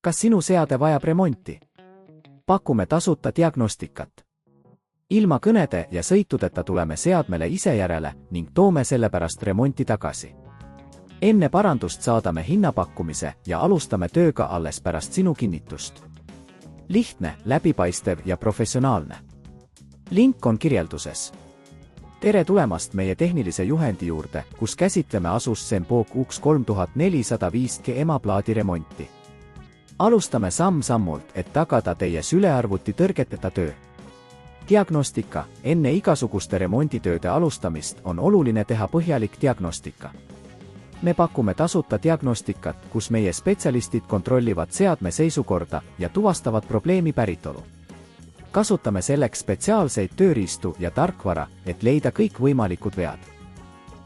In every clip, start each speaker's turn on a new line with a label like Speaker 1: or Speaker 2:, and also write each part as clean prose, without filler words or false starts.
Speaker 1: Kas sinu seade vajab remonti? Pakume tasuta diagnostikat. Ilma kõnede ja sõitudeta tuleme seadmele ise järele ning toome sellepärast remonti tagasi. Enne parandust saadame hinnapakkumise ja alustame tööga alles pärast sinu kinnitust. Lihtne, läbipaistev ja professionaalne. Link on kirjelduses. Tere tulemast meie tehnilise juhendi juurde, kus käsitleme Asus ZenBook UX 3405G emaplaadi remonti. Alustame samm-sammult, et tagada teie sülearvuti tõrgeteta töö. Diagnostika. Enne igasuguste remonditööde alustamist on oluline teha põhjalik diagnostika. Me pakume tasuta diagnostikat, kus meie spetsialistid kontrollivad seadme seisukorda ja tuvastavad probleemi päritolu. Kasutame selleks spetsiaalseid tööriistu ja tarkvara, et leida kõik võimalikud vead.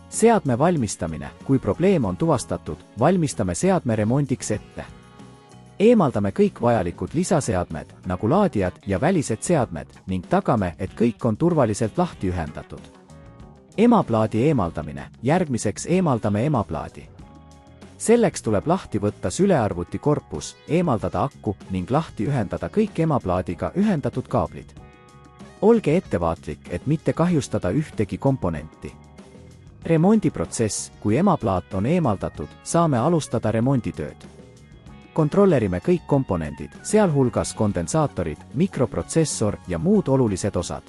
Speaker 1: Seadme valmistamine. Kui probleem on tuvastatud, valmistame seadme remondiks ette. Eemaldame kõik vajalikud lisaseadmed, nagu laadijad ja välised seadmed, ning tagame, et kõik on turvaliselt lahti ühendatud. Emaplaadi eemaldamine. Järgmiseks eemaldame emaplaadi. Selleks tuleb lahti võtta sülearvuti korpus, eemaldada aku ning lahti ühendada kõik emaplaadiga ühendatud kaablid. Olge ettevaatlik, et mitte kahjustada ühtegi komponenti. Remondiprotsess. Kui emaplaat on eemaldatud, saame alustada remonditööd. Kontrollerime kõik komponendid, sealhulgas kondensaatorid, mikroprotsessor ja muud olulised osad.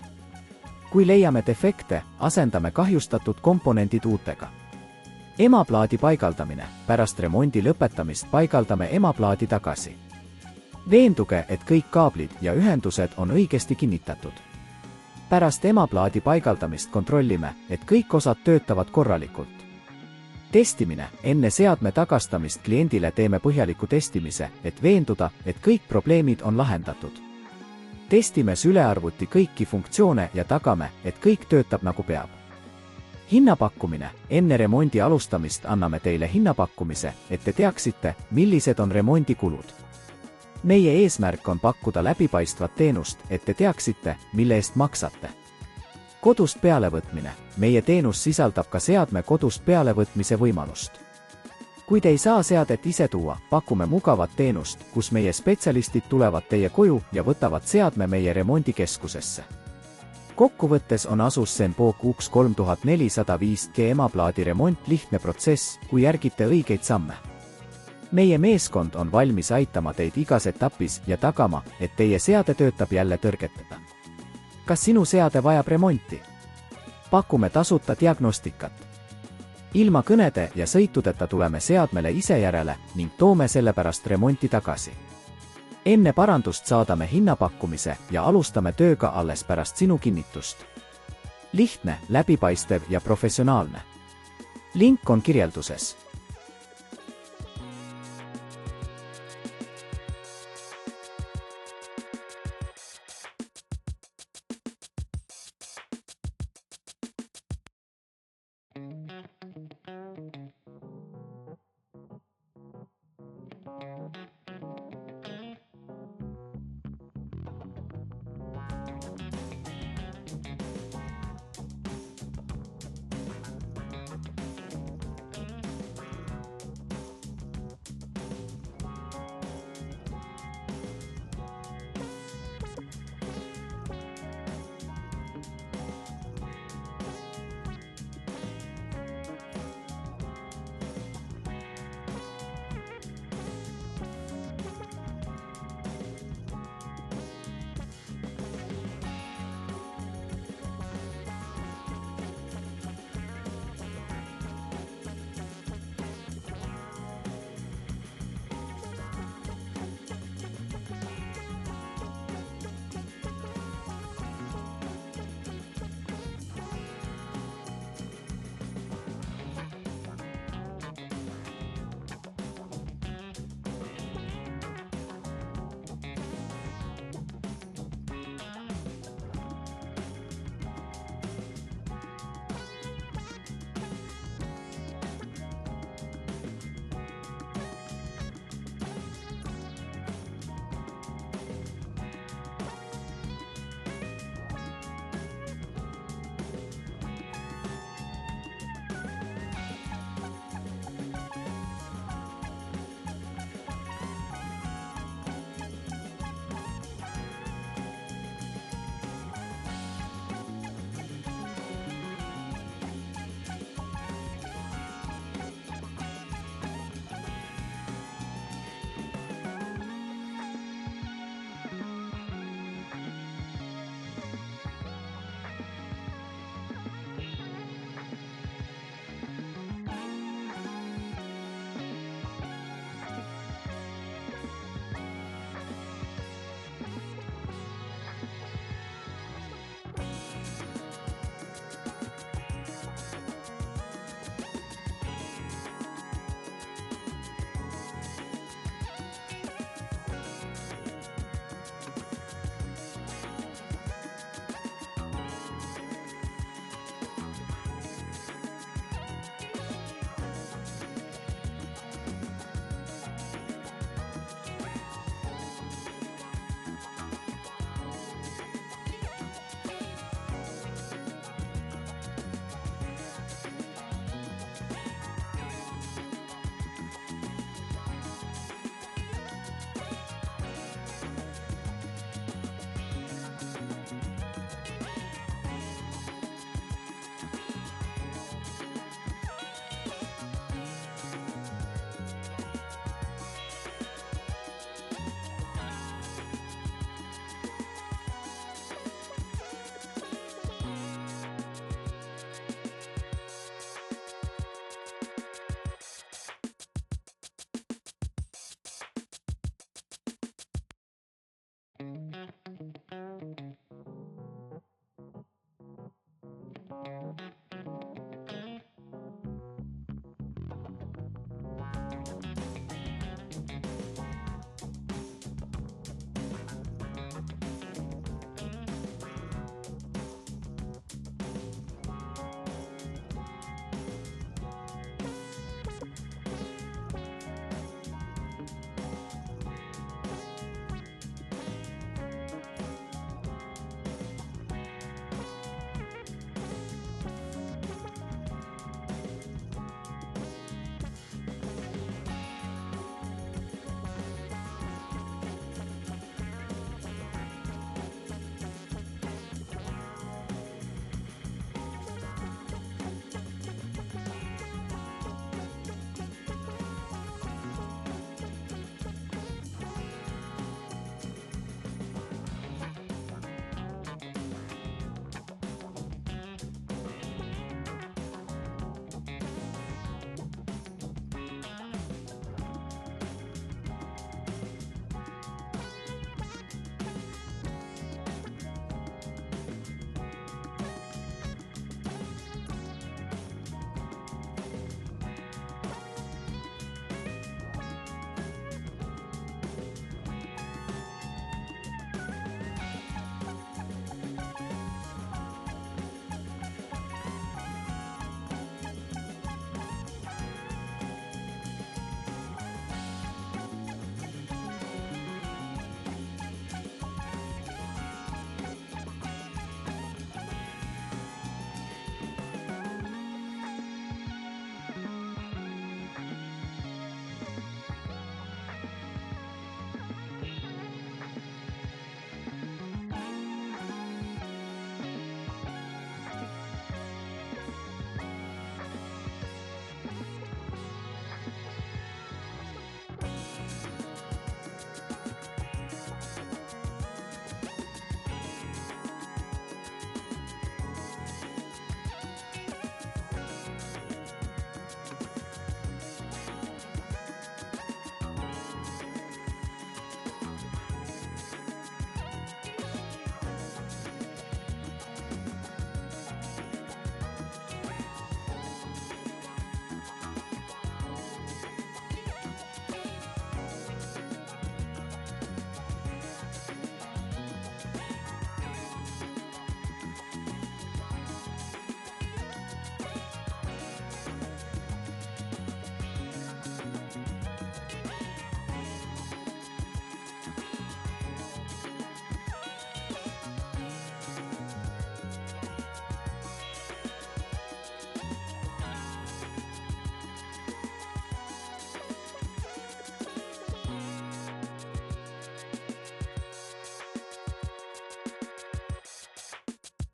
Speaker 1: Kui leiame defekte, asendame kahjustatud komponendid uutega. Emaplaadi paigaldamine. Pärast remondi lõpetamist paigaldame emaplaadi tagasi. Veenduge, et kõik kaablid ja ühendused on õigesti kinnitatud. Pärast emaplaadi paigaldamist kontrollime, et kõik osad töötavad korralikult. Testimine. Enne seadme tagastamist kliendile teeme põhjaliku testimise, et veenduda, et kõik probleemid on lahendatud. Testime sülearvuti kõiki funktsioone ja tagame, et kõik töötab nagu peab. Hinnapakkumine. Enne remondi alustamist anname teile hinnapakkumise, et te teaksite, millised on remondikulud. Meie eesmärk on pakkuda läbipaistvat teenust, et te teaksite, mille eest maksate. Kodust pealevõtmine. Meie teenus sisaldab ka seadme kodust pealevõtmise võimalust. Kui te ei saa seadet ise tuua, pakume mugavat teenust, kus meie spetsialistid tulevad teie koju ja võtavad seadme meie remondikeskusesse. Kokkuvõttes on Asus ZenBook UX 3405G emaplaadi remont lihtne protsess, kui järgite õigeid samme. Meie meeskond on valmis aitama teid igas etapis ja tagama, et teie seade töötab jälle tõrgeteta. Kas sinu seade vajab remonti? Pakume tasuta diagnostikat. Ilma kõnede ja sõitudeta tuleme seadmele ise järele ning toome sellepärast remonti tagasi. Enne parandust saadame hinnapakkumise ja alustame tööga alles pärast sinu kinnitust. Lihtne, läbipaistev ja professionaalne. Link on kirjelduses.